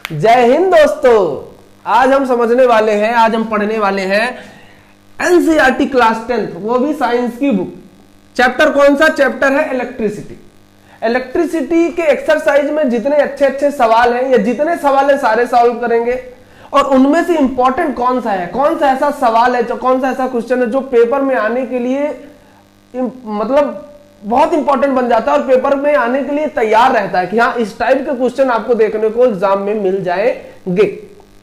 जय हिंद दोस्तों। आज हम समझने वाले हैं, आज हम पढ़ने वाले हैं एनसीईआरटी क्लास 10th, वो भी साइंस की बुक। चैप्टर कौन सा चैप्टर है? इलेक्ट्रिसिटी। इलेक्ट्रिसिटी के एक्सरसाइज में जितने अच्छे अच्छे सवाल हैं, या जितने सवाल है सारे सॉल्व करेंगे। और उनमें से इंपॉर्टेंट कौन सा है, कौन सा ऐसा सवाल है, कौन सा ऐसा क्वेश्चन है जो पेपर में आने के लिए मतलब बहुत इंपॉर्टेंट बन जाता है और पेपर में आने के लिए तैयार रहता है कि हाँ इस टाइप के क्वेश्चन आपको देखने को एग्जाम में मिल जाएंगे।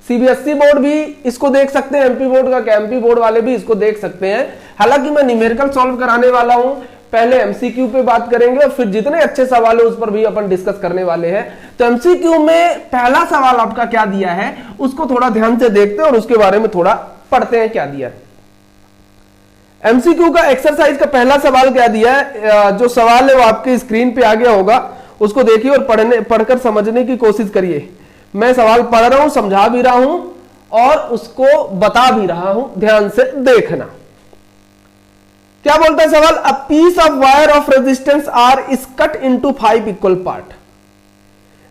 सीबीएसई बोर्ड भी इसको देख सकते हैं, एमपी बोर्ड का क्या, एमपी बोर्ड वाले भी इसको देख सकते हैं। हालांकि मैं न्यूमेरिकल सॉल्व कराने वाला हूं, पहले एमसीक्यू पे बात करेंगे और फिर जितने अच्छे सवाल है उस पर भी अपन डिस्कस करने वाले हैं। तो एमसीक्यू में पहला सवाल आपका क्या दिया है उसको थोड़ा ध्यान से देखते हैं और उसके बारे में थोड़ा पढ़ते हैं क्या दिया है। एमसीक्यू का एक्सरसाइज का पहला सवाल क्या दिया है, जो सवाल है वो आपके स्क्रीन पे आ गया होगा, उसको देखिए और पढ़कर समझने की कोशिश करिए। मैं सवाल पढ़ रहा हूं, समझा भी रहा हूं और उसको बता भी रहा हूं, ध्यान से देखना। क्या बोलता है सवाल? A piece of wire of resistance R is cut into 5 equal part.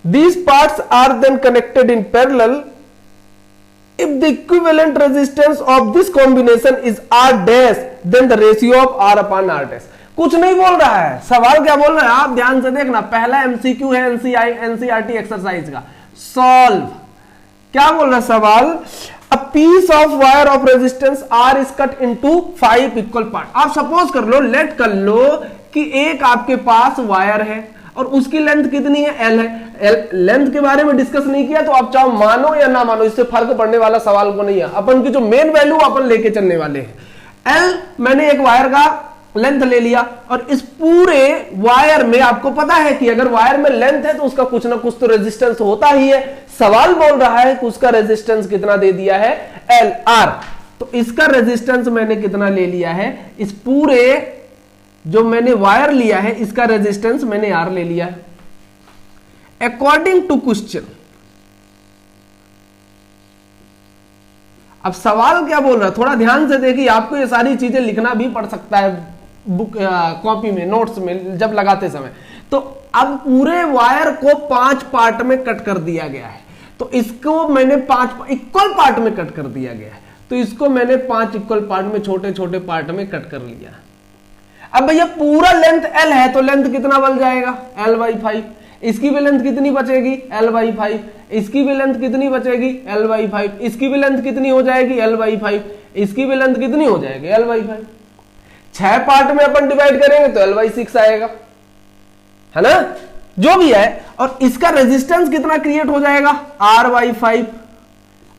These parts are then connected in parallel if the equivalent resistance of this combination is R dash then the ratio of R upon R dash। कुछ नहीं बोल रहा है, सवाल क्या बोल रहा है आप ध्यान से देखना। पहला एमसीक्यू है एनसीईआरटी एक्सरसाइज का। सॉल्व क्या बोल रहा है सवाल? A piece of wire of resistance R is cut into 5 equal part। आप सपोज कर लो, लेट कर लो कि एक आपके पास वायर है और उसकी लेंथ कितनी है? L है। लेंथ के बारे में डिस्कस नहीं किया तो आप चाहो मानो या ना मानो, इससे फर्क पड़ने वाला सवाल को नहीं है। अपन की जो मेन वैल्यू अपन लेके चलने वाले हैं L, मैंने एक वायर का लेंथ ले लिया और इस पूरे वायर में आपको पता है कि अगर वायर में लेंथ है तो उसका कुछ ना कुछ तो रेजिस्टेंस होता ही है। सवाल बोल रहा है कि उसका रेजिस्टेंस कितना दे दिया है? LR। तो इसका रेजिस्टेंस मैंने कितना ले लिया है? इस पूरे जो मैंने वायर लिया है इसका रेजिस्टेंस मैंने R ले लिया है। अकॉर्डिंग टू क्वेश्चन, अब सवाल क्या बोल रहा है थोड़ा ध्यान से देखिए। आपको ये सारी चीजें लिखना भी पड़ सकता है बुक कॉपी में, नोट्स में जब लगाते समय। तो अब पूरे वायर को 5 पार्ट में कट कर दिया गया है, तो इसको मैंने 5 इक्वल पार्ट में कट कर दिया गया है। तो इसको मैंने 5 इक्वल पार्ट में, छोटे छोटे पार्ट में कट कर लिया। अब भैया पूरा लेंथ L है तो लेंथ कितना बन जाएगा? L/5। इसकी भी लेंथ कितनी बचेगी? L/5। इसकी भी लेंथ कितनी बचेगी? L/5। इसकी भी लेंथ कितनी हो जाएगी? L/5। इसकी भी लेंथ कितनी हो जाएगी? L/5। 6 पार्ट में अपन डिवाइड करेंगे तो L/6 आएगा, है ना, जो भी है। और इसका रेजिस्टेंस कितना क्रिएट हो जाएगा? R/5।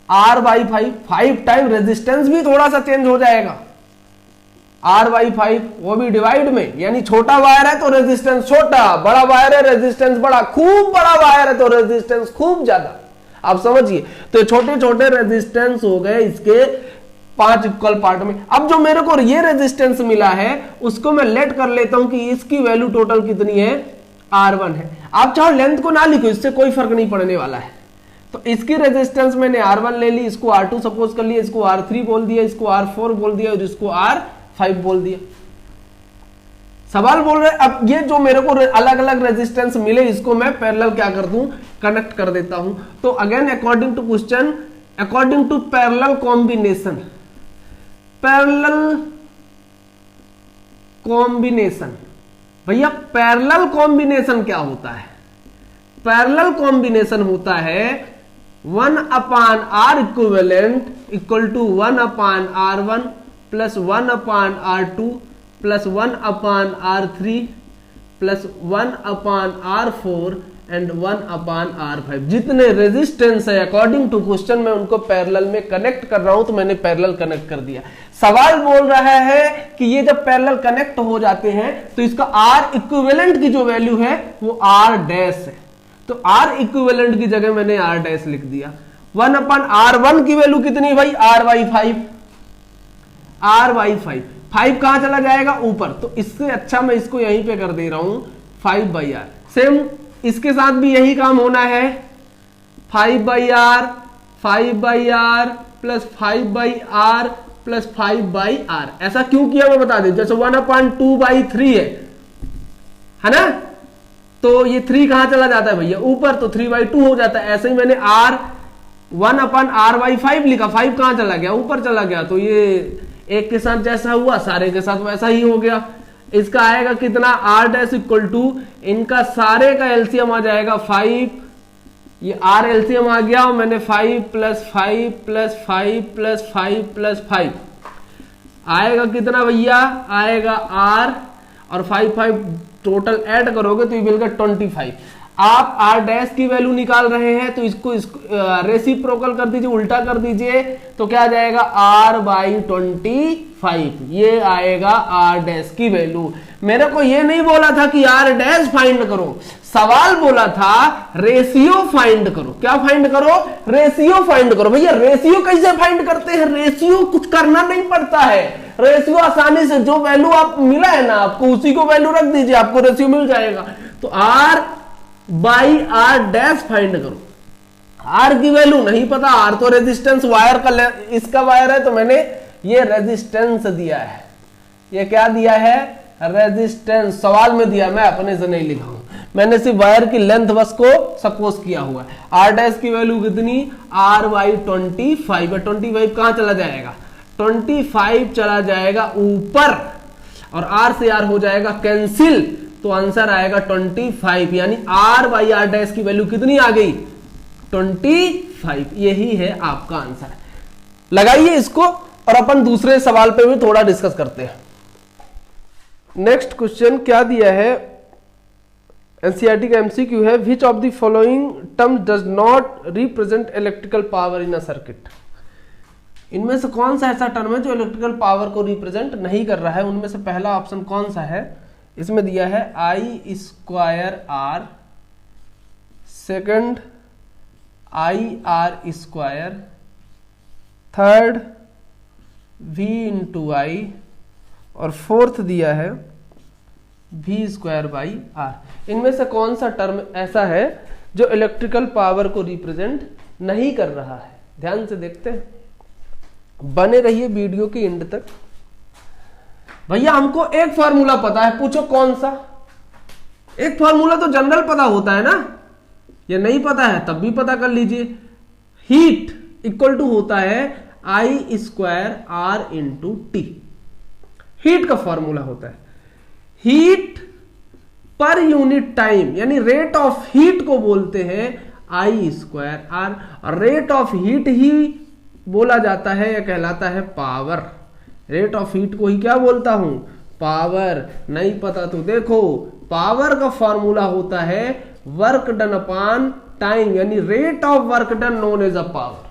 R/5, 5 टाइम रेजिस्टेंस भी थोड़ा सा चेंज हो जाएगा। R/5 वो भी डिवाइड में, यानी छोटा वायर है तो रेजिस्टेंस छोटा, बड़ा वायर है रेजिस्टेंस बड़ा, खूब बड़ा वायर है तो रेजिस्टेंस खूब ज्यादा। आप समझिए, तो छोटे छोटे रेजिस्टेंस हो गए इसके 5 इक्वल पार्ट में। अब जो मेरे को ये रेजिस्टेंस मिला है उसको मैं लेट कर लेता हूं कि इसकी वैल्यू टोटल कितनी है? R1 है। आप चाहो लेंथ को ना लिखो, इससे कोई फर्क नहीं पड़ने वाला है। तो इसकी रेजिस्टेंस मैंने R1 ले ली, इसको R2 सपोज कर लिया, इसको R3 बोल दिया, इसको R4 बोल दिया और इसको R5 बोल दिया। सवाल बोल रहे अब ये जो मेरे को अलग अलग रेजिस्टेंस मिले इसको मैं पैरेलल क्या कर दूं? कनेक्ट कर देता हूं। तो again according to question, according to parallel combination, parallel combination. भैया पैरेलल कॉम्बिनेशन क्या होता है? पैरेलल कॉम्बिनेशन होता है 1/R equivalent equal to 1/R1 प्लस 1/R2 प्लस 1/R3 प्लस 1/R4 एंड 1/R5। जितने रेजिस्टेंस है अकॉर्डिंग टू क्वेश्चन मैं उनको पैरेलल में कनेक्ट कर रहा हूं, तो मैंने पैरेलल कनेक्ट कर दिया। सवाल बोल रहा है कि ये जब पैरेलल कनेक्ट हो जाते हैं तो इसका R इक्विवेलेंट की जो वैल्यू है वो R डैश है। तो R इक्विवेलेंट की जगह मैंने R डैश लिख दिया। 1/R1 की वैल्यू कितनी भाई? R/5। R/5, 5 कहां चला जाएगा? ऊपर। तो इससे अच्छा मैं इसको यहीं पे कर दे रहा हूं 5/R। सेम इसके साथ भी यही काम होना है, 5/R, 5/R plus 5/R plus 5/R। ऐसा क्यों किया मैं बता दें। जैसे 1/2/3 है ना, तो ये 3 कहां चला जाता है भैया ऊपर, तो 3/2 हो जाता है। ऐसे ही मैंने r 1/r/5 लिखा, 5 कहां चला गया ऊपर चला गया, तो ये एक के साथ जैसा हुआ सारे के साथ वैसा ही हो गया। इसका आएगा कितना r' इक्वल टू इनका सारे का एलसीएम आ जाएगा 5, ये r एलसीएम आ गया और मैंने 5 + 5 + 5 + 5 + 5 आएगा कितना भैया, आएगा r और 5 टोटल ऐड करोगे तो ये मिलेगा 25। आप r' की वैल्यू निकाल रहे हैं तो इसको रेसिप्रोकल कर दीजिए, उल्टा कर दीजिए, तो क्या आ जाएगा r/25, ये आएगा r' की वैल्यू। मेरे को ये नहीं बोला था कि r' फाइंड करो, सवाल बोला था रेशियो फाइंड करो। क्या फाइंड करो, रेशियो फाइंड करो। भैया रेशियो कैसे फाइंड करते हैं, रेशियो कुछ करना नहीं पड़ता है, रेशियो आसानी से जो वैल्यू आप मिला है ना आपको उसी को वैल्यू रख दीजिए, आपको रेशियो मिल जाएगा। तो r/r' फाइंड करो। r की वैल्यू नहीं पता, r तो रेजिस्टेंस वायर का, इसका वायर है तो मैंने ये रेजिस्टेंस दिया है, ये क्या दिया है रेजिस्टेंस, सवाल में दिया, मैं अपने से नहीं लिखा हूं, मैंने सिर्फ वायर की लेंथ बस को सपोज किया हुआ है। r' की वैल्यू कितनी r/25 है, 25 कहां चला जाएगा 25 चला जाएगा ऊपर और r से r हो जाएगा कैंसिल, तो आंसर आएगा 25, यानी r/r' की वैल्यू कितनी आ गई 25। यही है आपका आंसर। लगाइए इसको और अपन दूसरे सवाल पे भी थोड़ा डिस्कस करते हैं। नेक्स्ट क्वेश्चन क्या दिया है, एनसीईआरटी का एमसीक्यू है, which of the following term does not represent electrical power in a circuit. इनमें से कौन सा ऐसा टर्म है जो इलेक्ट्रिकल पावर को रिप्रेजेंट नहीं कर रहा है। उनमें से पहला ऑप्शन कौन सा है, इसमें दिया है I²R, second IR², third V/I और फोर्थ दिया है V²/R। इनमें से कौन सा टर्म ऐसा है जो इलेक्ट्रिकल पावर को रिप्रेजेंट नहीं कर रहा है, ध्यान से देखते हैं, बने रहिए वीडियो के एंड तक। भैया हमको एक फार्मूला पता है, पूछो कौन सा। एक फार्मूला तो जनरल पता होता है ना, ये नहीं पता है तब भी पता कर लीजिए। हीट इक्वल टू होता है I²R × T, हीट का फॉर्मूला होता है। हीट पर यूनिट टाइम यानी रेट ऑफ हीट को बोलते हैं I²R, और रेट ऑफ हीट ही बोला जाता है या कहलाता है पावर। रेट ऑफ हीट को ही क्या बोलता हूं, पावर। नहीं पता तो देखो, पावर का फॉर्मूला होता है वर्क डन अपॉन टाइम, यानी rate of work done known as a power.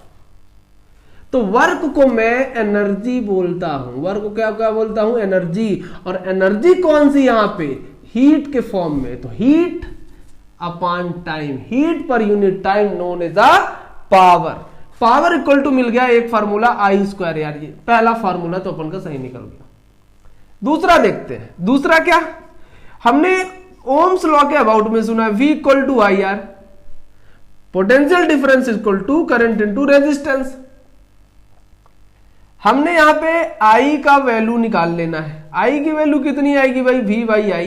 तो वर्क को मैं एनर्जी बोलता हूं, वर्क को क्या क्या बोलता हूं, एनर्जी। और एनर्जी कौन सी यहां पे, हीट के फॉर्म में, तो हीट अपॉन टाइम, हीट पर unit time known as a power. Power equal to मिल गया एक फार्मूला I², यार ये पहला फार्मूला तो अपन का सही निकल गया। दूसरा देखते हैं, दूसरा क्या, हमने ओम्स लॉ के अबाउट में सुना है, V = IR, potential difference equal to current into resistance. हमने यहां पे I का वैल्यू निकाल लेना है। I की वैल्यू कितनी आएगी भाई, V/I।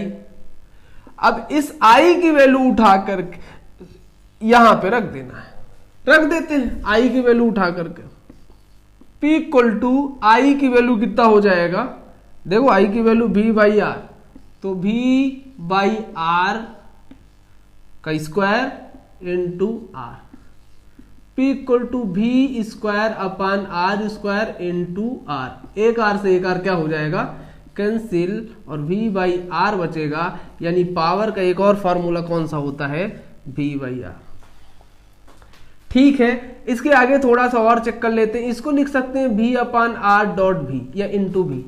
अब इस I की वैल्यू उठाकर यहां पे रख देना है, रख देते हैं I की वैल्यू उठा करके। P = I की वैल्यू कितना हो जाएगा, देखो I की वैल्यू V/R, तो V/R का square into R। P = V² upon R² into R। एक R से एक R क्या हो जाएगा, कैंसिल, और V/R बचेगा, यानी पावर का एक और फॉर्मूला कौन सा होता है, V/R। ठीक है, इसके आगे थोड़ा सा और चेक कर लेते हैं। इसको लिख सकते हैं V/R.V या इंटू V।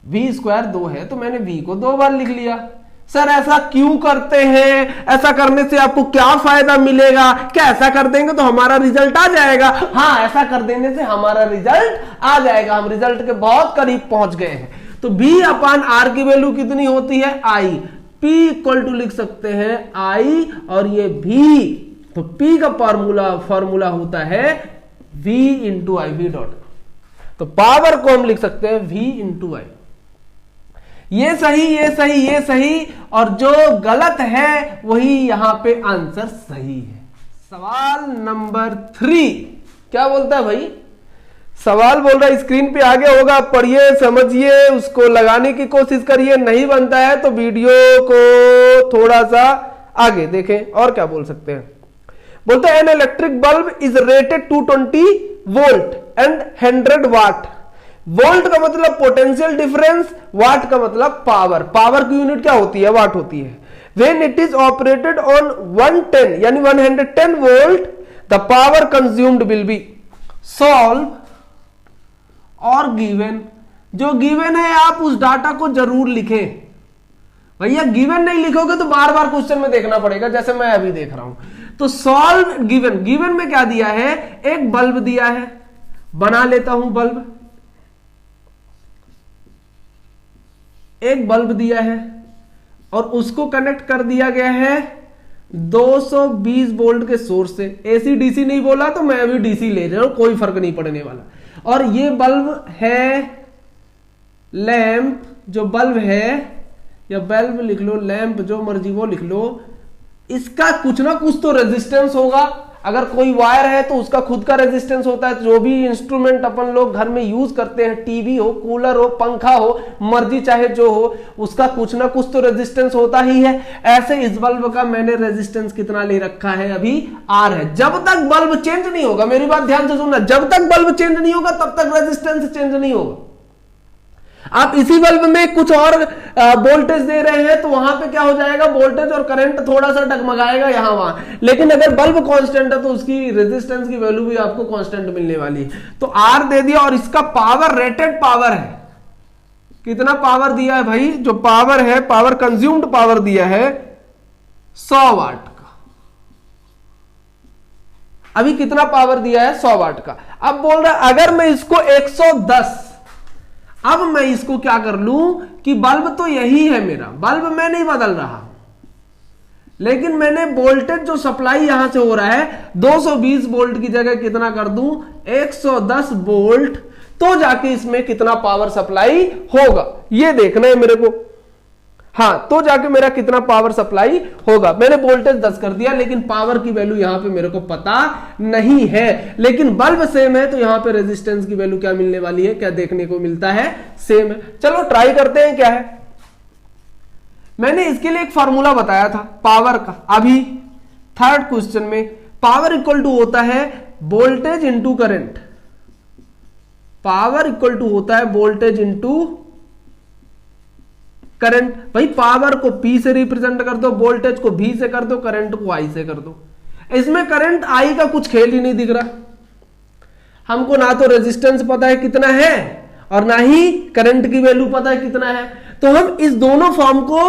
V² 2 है तो मैंने V को 2 बार लिख लिया। सर ऐसा क्यों करते हैं, ऐसा करने से आपको क्या फायदा मिलेगा, क्या ऐसा कर देंगे तो हमारा रिजल्ट आ जाएगा। हाँ, ऐसा कर देने से हमारा रिजल्ट आ जाएगा, हम रिजल्ट के बहुत करीब पहुंच गए हैं। तो V/R की वैल्यू कितनी होती है, I। P = लिख सकते हैं I और ये V, तो P का फॉर्मूला होता है V/I, V डॉट। तो पावर को हम लिख सकते हैं V/I। ये सही, ये सही, ये सही, और जो गलत है वही यहां पे आंसर सही है। सवाल नंबर 3 क्या बोलता है भाई? सवाल बोल रहा है, स्क्रीन पे आगे होगा, पढ़िए, समझिए, उसको लगाने की कोशिश करिए। नहीं बनता है तो वीडियो को थोड़ा सा आगे देखें। और क्या बोल सकते हैं? बोलते हैं an electric bulb is rated 220 volt and 100 watt. Volt का मतलब पोटेंशियल डिफरेंस, वाट का मतलब पावर। पावर की यूनिट क्या होती है? वाट होती है। When it is operated on 110 यानी 110 volt the power consumed will be. Solve और गिवन। जो गिवन है आप उस डाटा को जरूर लिखें। भैया गिवन नहीं लिखोगे तो बार बार क्वेश्चन में देखना पड़ेगा, जैसे मैं अभी देख रहा हूं। तो सॉल्व गिवन। गिवन में क्या दिया है? एक बल्ब दिया है, बना लेता हूं बल्ब। एक बल्ब दिया है और उसको कनेक्ट कर दिया गया है 220 वोल्ट के सोर्स से। एसी डीसी नहीं बोला तो मैं अभी डीसी ले रहा हूं, कोई फर्क नहीं पड़ने वाला। और ये बल्ब है लैंप, जो बल्ब है, या बल्ब लिख लो, लैंप, जो मर्जी वो लिख लो। इसका कुछ ना कुछ तो रेजिस्टेंस होगा। अगर कोई वायर है तो उसका खुद का रेजिस्टेंस होता है। जो भी इंस्ट्रूमेंट अपन लोग घर में यूज करते हैं, टीवी हो, कूलर हो, पंखा हो, मर्जी चाहे जो हो, उसका कुछ ना कुछ तो रेजिस्टेंस होता ही है। ऐसे इस बल्ब का मैंने रेजिस्टेंस कितना ले रखा है? अभी R है। जब तक बल्ब चेंज नहीं होगा, मेरी बात ध्यान से सुनना, जब तक बल्ब चेंज नहीं होगा तब तक रेजिस्टेंस चेंज नहीं होगा। आप इसी बल्ब में कुछ और वोल्टेज दे रहे हैं तो वहां पे क्या हो जाएगा? वोल्टेज और करंट थोड़ा सा डगमगाएगा यहां वहां। लेकिन अगर बल्ब कांस्टेंट है तो उसकी रेजिस्टेंस की वैल्यू भी आपको कांस्टेंट मिलने वाली है। तो R दे दिया और इसका पावर रेटेड पावर है। कितना पावर दिया है भाई? जो पावर है, पावर कंज्यूम्ड पावर दिया है 100 वाट का। अभी कितना पावर दिया है? 100 वाट का। अब बोल रहा है अगर मैं इसको 110, अब मैं इसको क्या कर लूं कि बल्ब तो यही है मेरा, बल्ब मैं नहीं बदल रहा, लेकिन मैंने वोल्टेज जो सप्लाई यहां से हो रहा है 220 वोल्ट की जगह कितना कर दूं? 110 वोल्ट। तो जाके इसमें कितना पावर सप्लाई होगा ये देखना है मेरे को। हाँ, तो जाके मेरा कितना पावर सप्लाई होगा। मैंने वोल्टेज 10 कर दिया, लेकिन पावर की वैल्यू यहां पे मेरे को पता नहीं है। लेकिन बल्ब सेम है तो यहां पे रेजिस्टेंस की वैल्यू क्या मिलने वाली है? क्या देखने को मिलता है? सेम है। चलो ट्राई करते हैं क्या है। मैंने इसके लिए एक फॉर्मूला बताया था पावर का। अभी थर्ड क्वेश्चन में पावर इक्वल टू होता है voltage into current. Power equal to होता है वोल्टेज इंटू करंट। भाई पावर को P से रिप्रेजेंट कर दो, वोल्टेज को V से कर दो, करंट को I से कर दो। इसमें करंट I का कुछ खेल ही नहीं दिख रहा हमको। ना तो रेजिस्टेंस पता है कितना है और ना ही करंट की वैल्यू पता है कितना है। तो हम इस दोनों फॉर्म को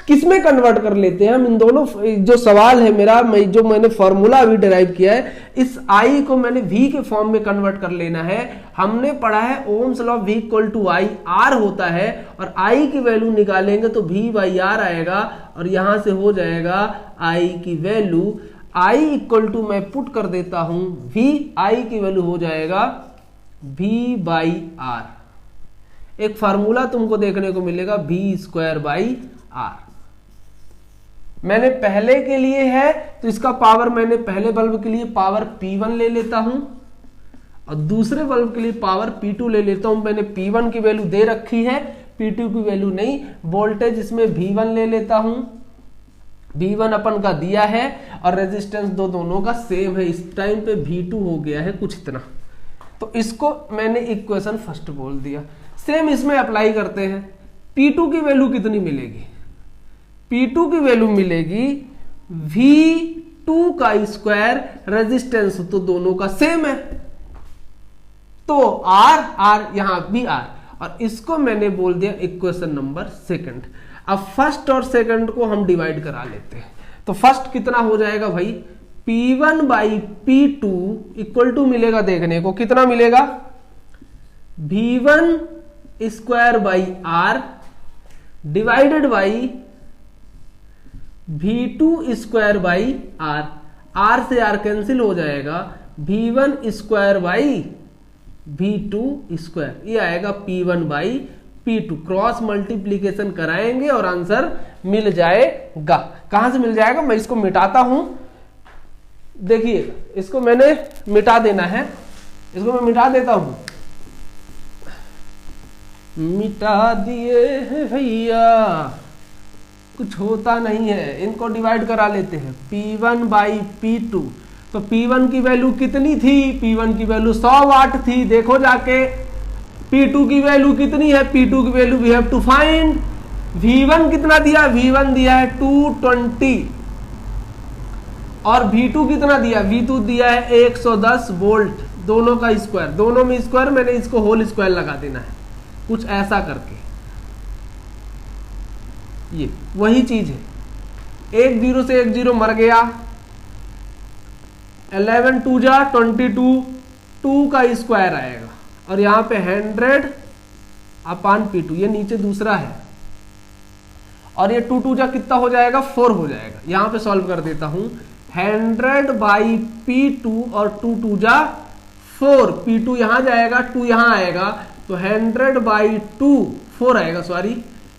किसमें कन्वर्ट कर लेते हैं? हम इन दोनों, जो सवाल है मेरा, जो मैंने फॉर्मूला अभी डिराइव किया है, इस I को मैंने V के फॉर्म में कन्वर्ट कर लेना है। हमने पढ़ा है Ohm's law V equal to I, R होता है, और I की वैल्यू निकालेंगे तो V बाई R आएगा, और यहां से हो जाएगा I की वैल्यू, I इक्वल टू मैं पुट कर देता हूं V, I की वैल्यू हो जाएगा V बाई R। एक फार्मूला तुमको देखने को मिलेगा V स्क्वायर बाई R। मैंने पहले के लिए है तो इसका पावर, मैंने पहले बल्ब के लिए पावर P1 ले लेता हूं और दूसरे बल्ब के लिए पावर P2 ले लेता हूं। मैंने P1 की वैल्यू दे रखी है, P2 की वैल्यू नहीं। वोल्टेज इसमें V1 ले लेता हूं, V1 अपन का दिया है, और रेजिस्टेंस दोनों का सेम है। इस टाइम पे V2 हो गया है कुछ इतना, तो इसको मैंने इक्वेशन फर्स्ट बोल दिया। सेम इसमें अप्लाई करते हैं। P2 की वैल्यू कितनी मिलेगी? P2 की वैल्यू मिलेगी V2 का स्क्वायर, रेजिस्टेंस तो दोनों का सेम है, तो R यहां भी R, और इसको मैंने बोल दिया इक्वेशन नंबर सेकंड। अब फर्स्ट और सेकंड को हम डिवाइड करा लेते हैं। तो फर्स्ट कितना हो जाएगा भाई? P1 by P2 equal to मिलेगा, देखने को कितना मिलेगा? V1 square by R divided by V2 square by R। R से R कैंसिल हो जाएगा, V1 square by V2 square, ये आएगा P1 by P2 cross multiplication कराएंगे और आंसर मिल जाएगा। कहां से मिल जाएगा, मैं इसको मिटाता हूं, देखिए इसको मैंने मिटा देना है, इसको मैं मिटा देता हूं, मिटा दिए हैं भैया, कुछ होता नहीं है, इनको डिवाइड करा लेते हैं, P1 बाई P2। तो P1 की वैल्यू कितनी थी, P1 की वैल्यू 100 वाट थी, देखो जाके। P2 की वैल्यू कितनी है, P2 की value we have to find. V1 कितना दिया, V1 दिया है 220 और V2 कितना दिया, V2 दिया है 110 वोल्ट, दोनों का स्क्वायर, दोनों में स्क्वायर, मैंने इसको होल स्क्वायर लगा देना है, कुछ ऐसा करके। ये वही चीज है, 1 0 से 1 0 मर गया, 11 2 जा 22, 2 का स्क्वायर आएगा और यहां पे 100 अपान P2, ये नीचे दूसरा है और ये 2 2 जा कितना हो जाएगा, 4 हो जाएगा। यहां पे सॉल्व कर देता हूं, 100 बाई P2 और 2 2 जा 4, P2 यहां जाएगा, 2 यहां आएगा, तो 100 बाई 2 4 आएगा, sorry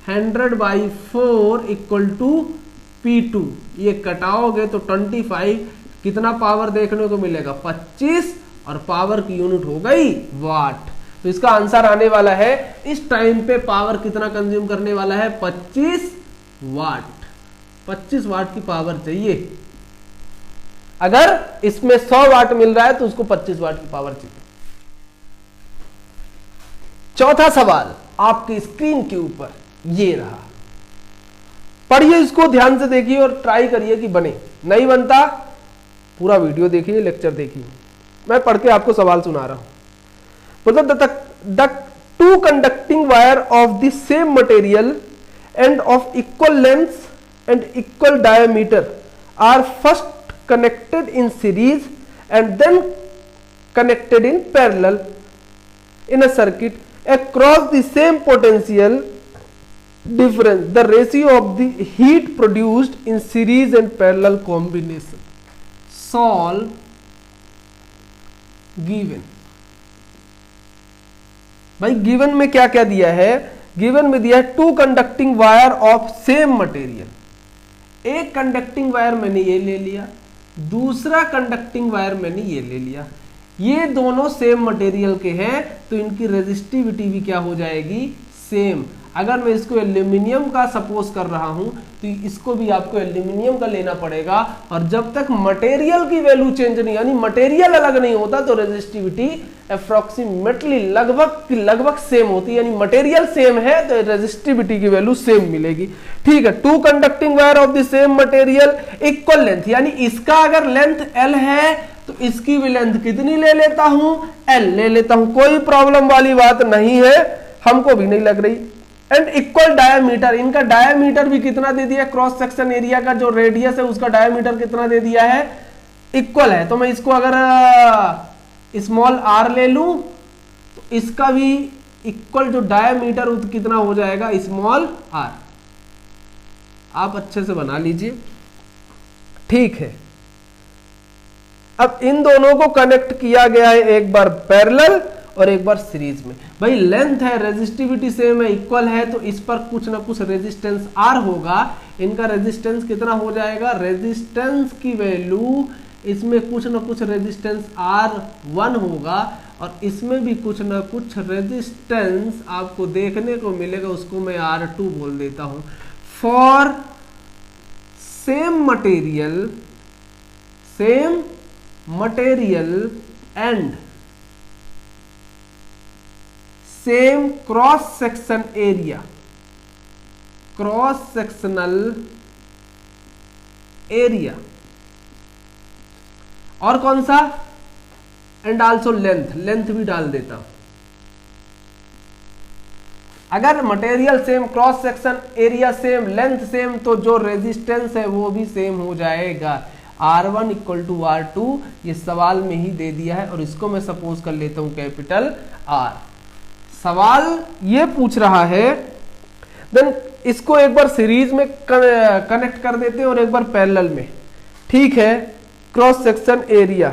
100 by 4 equal to P2। ये कटाओगे तो 25, कितना पावर देखने को मिलेगा, 25, और पावर की यूनिट हो गई वाट। तो इसका आंसर आने वाला है, इस टाइम पे पावर कितना कंज्यूम करने वाला है, 25 वाट। 25 वाट की पावर चाहिए, अगर इसमें 100 वाट मिल रहा है तो उसको 25 वाट की पावर चाहिए। चौथा सवाल आपकी स्क्रीन के ऊपर ये रहा, पढ़िए इसको ध्यान से देखिए और ट्राई करिए कि बने, नहीं बनता पूरा वीडियो देखिए, लेक्चर देखिए, मैं पढ़ के आपको सवाल सुना रहा हूं। मतलब the two conducting wire of the same material and of equal length and equal diameter are first connected in series and then connected in parallel in a circuit across the same potential difference. The ratio of the heat produced in series and parallel combination. Solve given. भाई given में क्या क्या दिया है, given में दिया है 2 conducting wire of same material. एक कंडक्टिंग वायर मैंने ये ले लिया, दूसरा कंडक्टिंग वायर मैंने ये ले लिया, ये दोनों सेम मटेरियल के हैं तो इनकी रेजिस्टिविटी भी क्या हो जाएगी, सेम। अगर मैं इसको एल्यूमिनियम का सपोज कर रहा हूं तो इसको भी आपको एल्यूमिनियम का लेना पड़ेगा, और जब तक मटेरियल की वैल्यू चेंज नहीं, यानी मटेरियल अलग नहीं होता तो रेजिस्टिविटी अप्रोक्सीमेटली लगभग सेम होती है, यानी मटेरियल सेम है तो रेजिस्टिविटी की वैल्यू सेम मिलेगी। ठीक है, 2 conducting wire of the same material equal length, यानी इसका अगर लेंथ L है तो इसकी भी लेंथ कितनी ले लेता हूं, L ले लेता हूं, कोई प्रॉब्लम वाली बात नहीं है, हमको भी नहीं लग रही। एंड इक्वल डायमीटर, इनका डायमीटर भी कितना दे दिया, क्रॉस सेक्शन एरिया का जो रेडियस है उसका डायमीटर कितना दे दिया है, इक्वल है। तो मैं इसको अगर स्मॉल r ले लूं तो इसका भी इक्वल जो डायमीटर कितना हो जाएगा, स्मॉल r। आप अच्छे से बना लीजिए, ठीक है। अब इन दोनों को कनेक्ट किया गया है, एक बार पैरेलल और एक बार सीरीज में। भाई लेंथ है, रेजिस्टिविटी सेम है, इक्वल है, तो इस पर कुछ ना कुछ रेजिस्टेंस R होगा। इनका रेजिस्टेंस कितना हो जाएगा, रेजिस्टेंस की वैल्यू इसमें कुछ ना कुछ रेजिस्टेंस R1 होगा और इसमें भी कुछ ना कुछ रेजिस्टेंस आपको देखने को मिलेगा, उसको मैं R2 बोल देता हूं। For same material and same cross sectional area, और कौन सा, एंड आल्सो लेंथ भी डाल देता हूं। अगर material same, cross section area same, length same, तो जो रेजिस्टेंस है वो भी सेम हो जाएगा। R1 इक्वल टू R2 ये सवाल में ही दे दिया है, और इसको मैं सपोज कर लेता हूं कैपिटल R। सवाल ये पूछ रहा है, देन इसको एक बार सीरीज में कनेक्ट कर देते हैं और एक बार पैरेलल में। ठीक है, cross section area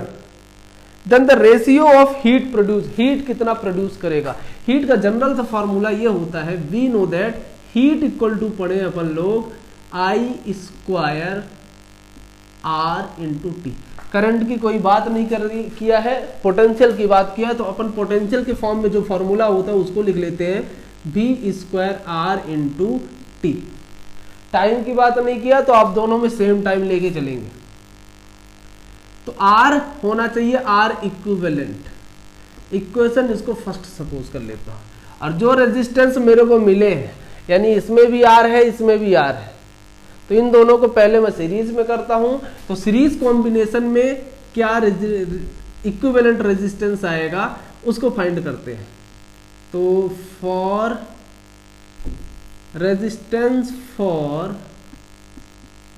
then the ratio of heat produce, heat कितना प्रोड्यूस करेगा। हीट का जनरल सा फॉर्मूला ये होता है, we know that heat equal to पढ़े अपन लोग I square R into T. Current की कोई बात नहीं किया है, पोटेंशियल की बात किया है, तो अपन पोटेंशियल के फॉर्म में जो फॉर्मूला होता है उसको लिख लेते हैं V square R into T. Time की बात नहीं किया तो आप दोनों में सेम टाइम लेके चलेंगे। तो R होना चाहिए R इक्विवेलेंट। इक्वेशन इसको फर्स्ट सपोज कर लेता हूं, और जो रेजिस्टेंस मेरे को मिले हैं, यानी इसमें भी R है इसमें भी R है, तो इन दोनों को पहले मैं सीरीज में करता हूं। तो सीरीज कॉम्बिनेशन में क्या इक्विवेलेंट रेजिस्टेंस आएगा उसको फाइंड करते हैं। तो फॉर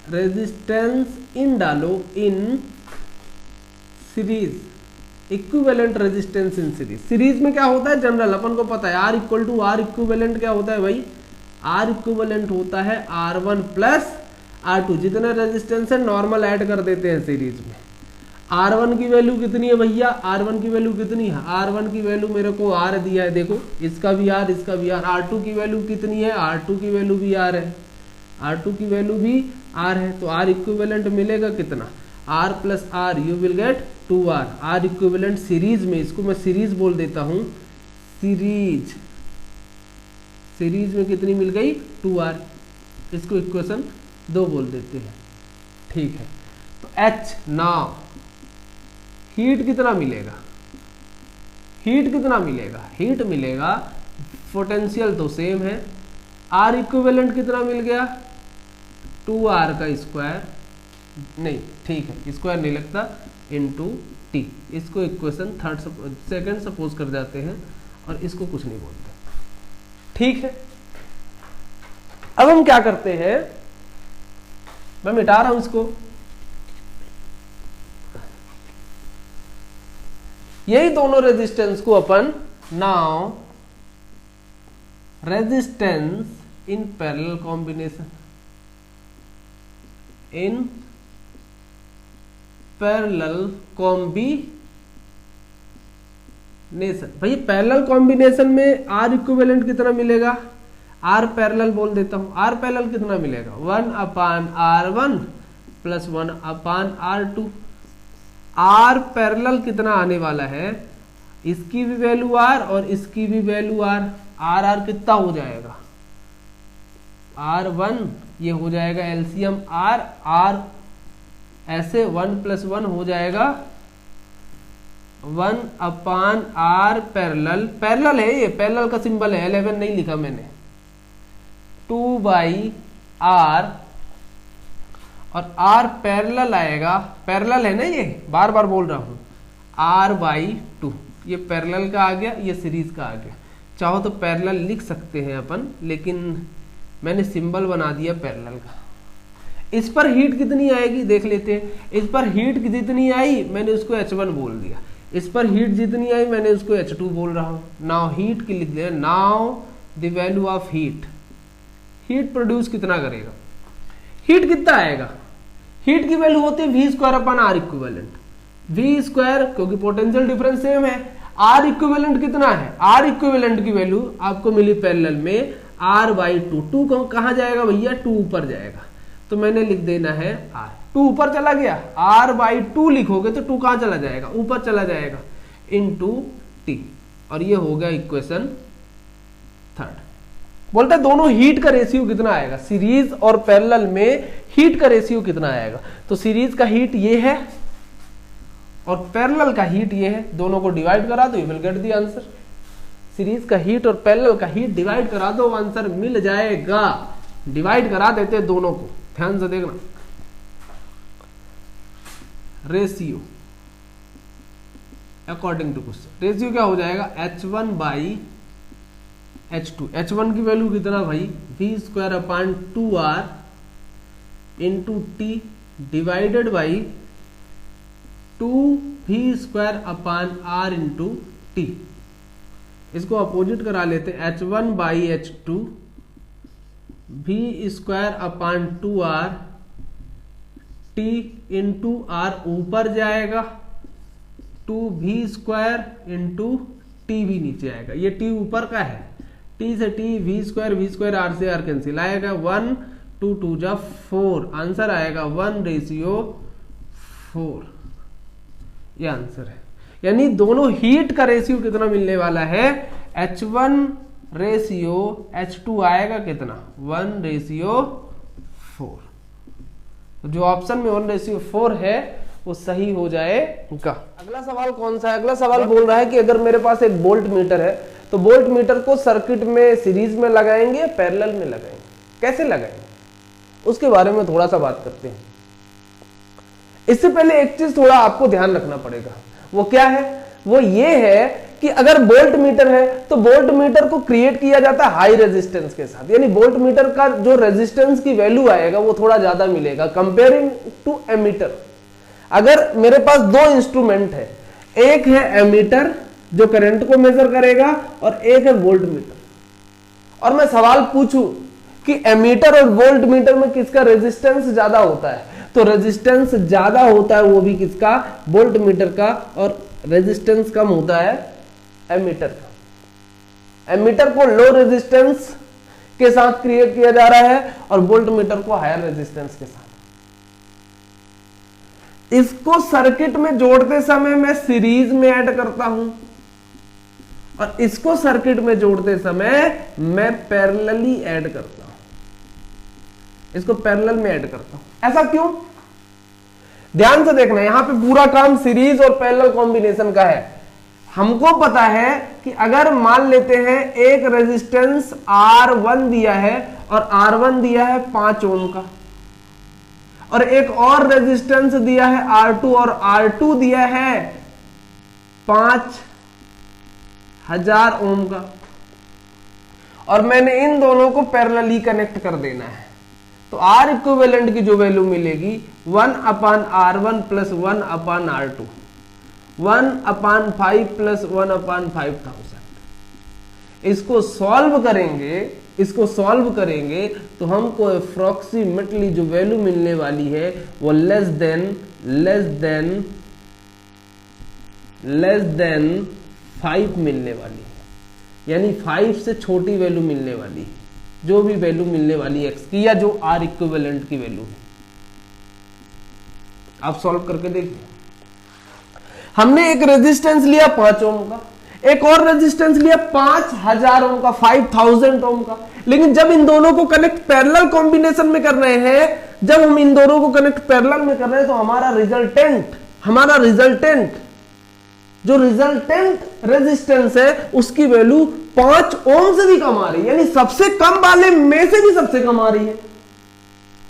रेजिस्टेंस इन डालो in series, equivalent resistance in series. Series में क्या होता है जनरल अपन को पता है, R equal to R equivalent क्या होता है भाई, आर इक्विवेलेंट होता है R1 प्लस R2। जितने रेजिस्टेंस है नॉर्मल ऐड कर देते हैं सीरीज में। R1 की वैल्यू कितनी है भैया, R1 की वैल्यू कितनी है, R1 की वैल्यू मेरे को R दिया है, देखो इसका भी R इसका भी R। R2 की वैल्यू कितनी है, R2 की वैल्यू भी R है, R2 की वैल्यू भी R है। तो R इक्विवेलेंट मिलेगा कितना, R plus R, you will get 2R। R equivalent series में, इसको मैं सीरीज बोल देता हूं, सीरीज में कितनी मिल गई 2R, इसको इक्वेशन 2 बोल देते हैं, ठीक है। तो H नाउ हीट कितना मिलेगा, हीट मिलेगा, पोटेंशियल तो सेम है। R इक्विवेलेंट कितना मिल गया 2R का स्क्वायर, नहीं ठीक है स्क्वायर नहीं लगता, इंटू टी। इसको इक्वेशन सेकंड सपोज कर जाते हैं और इसको कुछ नहीं बोलते, ठीक है। अब हम क्या करते हैं, मैं मिटा रहा हूं इसको, यही दोनों रेजिस्टेंस को अपन now resistance in parallel combination, in parallel combination. भाई पैरेलल कॉम्बिनेशन में R इक्विवेलेंट कितना मिलेगा, R पैरेलल बोल देता हूं, R पैरेलल कितना मिलेगा 1/R1 प्लस 1/R2। R पैरेलल कितना आने वाला है, इसकी भी वैल्यू R और इसकी भी वैल्यू R। R कितना हो जाएगा R1, ये हो जाएगा एलसीएम R ऐसे 1 + 1 हो जाएगा 1/R पैरेलल है, ये पैरेलल का सिंबल है, 11 नहीं लिखा मैंने, 2/R और R पैरेलल आएगा, पैरेलल है ना, ये बार बार बोल रहा हूं, R/2। ये पैरेलल का आ गया, ये सीरीज का आ गया। चाहो तो पैरेलल लिख सकते हैं अपन, लेकिन मैंने सिंबल बना दिया पैरेलल का। इस पर हीट कितनी आएगी देख लेते हैं। इस पर हीट जितनी आई मैंने उसको H1 बोल दिया, इस पर हीट जितनी आई मैंने उसको H2 बोल रहा हूं। नाउ हीट की लिख दिया, now the value of heat, heat produce कितना करेगा, हीट कितना आएगा, हीट की वैल्यू होती है V²/R इक्विवेलेंट। V² क्योंकि पोटेंशियल डिफरेंस सेम है। R इक्विवेलेंट कितना है, R इक्विवेलेंट की वैल्यू आपको मिली पैरेलल में R/2। 2 कहां जाएगा भैया, 2 ऊपर जाएगा, तो मैंने लिख देना है R। 2 ऊपर चला गया, R/2 लिखोगे तो 2 कहां चला जाएगा, ऊपर चला जाएगा, इंटू T। और ये हो गया इक्वेशन 3। बोलते हैं दोनों हीट का रेशियो कितना आएगा, सीरीज और पैरेलल में हीट का रेशियो कितना आएगा। तो सीरीज का हीट ये है और पैरेलल का हीट ये है, दोनों को डिवाइड करा दो, you will get the answer. Series का हीट और पैरेलल का हीट डिवाइड करा दो, आंसर मिल जाएगा। डिवाइड करा देते हैं दोनों को, ध्यान से देखना। Ratio according to question, ratio क्या हो जाएगा H1/H2। H1 की वैल्यू कितना भाई, V²/2R into T divided by 2V²/R into T। इसको अपोजिट करा लेते, H1/H2 V²/2R T into R ऊपर जाएगा 2v² इंटू टी भी नीचे आएगा, ये टी ऊपर का है, टी से टी, v² आर से आर कैंसिल आएगा, 1 2 2 जा 4, आंसर आएगा 1:4, ये आंसर है। यानी दोनों हीट का रेशियो कितना मिलने वाला है, H1:H2 आएगा कितना, 1:4। जो ऑप्शन में 1:4 है वो सही हो जाएगा। अगला सवाल कौन सा है, अगला सवाल बोल रहा है कि अगर मेरे पास एक वोल्ट मीटर है तो वोल्ट मीटर को सर्किट में सीरीज में लगाएंगे या पैरेलल में लगाएंगे, कैसे लगाएंगे, उसके बारे में थोड़ा सा बात करते हैं। इससे पहले एक चीज थोड़ा आपको ध्यान रखना पड़ेगा, वो क्या है, वो ये है कि अगर वोल्ट मीटर है तो वोल्ट मीटर को क्रिएट किया जाता है हाई रेजिस्टेंस के साथ, यानी वोल्ट मीटर का जो रेजिस्टेंस की वैल्यू आएगा वो थोड़ा ज्यादा मिलेगा कंपेयरिंग टू एमीटर। अगर मेरे पास दो इंस्ट्रूमेंट है, एक है एमीटर जो करंट को मेजर करेगा और एक है वोल्ट मीटर, और मैं सवाल पूछूं कि एमीटर और वोल्ट मीटर में किसका रेजिस्टेंस ज्यादा होता है, तो रेजिस्टेंस ज्यादा होता है वो भी किसका, वोल्ट मीटर का, और रेजिस्टेंस कम होता है एमीटर का। एमीटर को लो रेजिस्टेंस के साथ क्रिएट किया जा रहा है और वोल्ट मीटर को हायर रेजिस्टेंस के साथ। इसको सर्किट में जोड़ते समय मैं सीरीज में ऐड करता हूं और इसको सर्किट में जोड़ते समय मैं पैरेलली ऐड करता हूं, इसको पैरेलल में ऐड करता हूं। ऐसा क्यों, ध्यान से देखना, यहां पे पूरा काम सीरीज और पैरेलल कॉम्बिनेशन का है। हमको पता है कि अगर मान लेते हैं एक रेजिस्टेंस R1 दिया है और R1 दिया है 5 ओम का, और एक और रेजिस्टेंस दिया है R2 और R2 दिया है 5000 ओम का, और मैंने इन दोनों को पैरेलली कनेक्ट कर देना है, तो R इक्विवेलेंट की जो वैल्यू मिलेगी 1/R1 प्लस 1/R2, 1/5 प्लस 1/5000। इसको सॉल्व करेंगे तो हमको अप्रोक्सीमेटली जो वैल्यू मिलने वाली है वो लेस देन 5 मिलने वाली है, यानी 5 से छोटी वैल्यू मिलने वाली है, जो भी वैल्यू मिलने वाली है एक्स की या जो आर इक्विवेलेंट की वैल्यू है। आप सॉल्व करके देखिए, हमने एक रेजिस्टेंस लिया 5 ओम का, एक और रेजिस्टेंस लिया 5000 ओम का, 5000 ओम का, लेकिन जब इन दोनों को कनेक्ट पैरेलल कॉम्बिनेशन में कर रहे हैं, जब हम इन दोनों को कनेक्ट पैरेलल में कर रहे हैं तो हमारा रिजल्टेंट जो रिजल्टेंट रेजिस्टेंस है उसकी वैल्यू 5 ओम से भी कम आ रही है, यानी सबसे कम वाले में से भी सबसे कम आ रही है।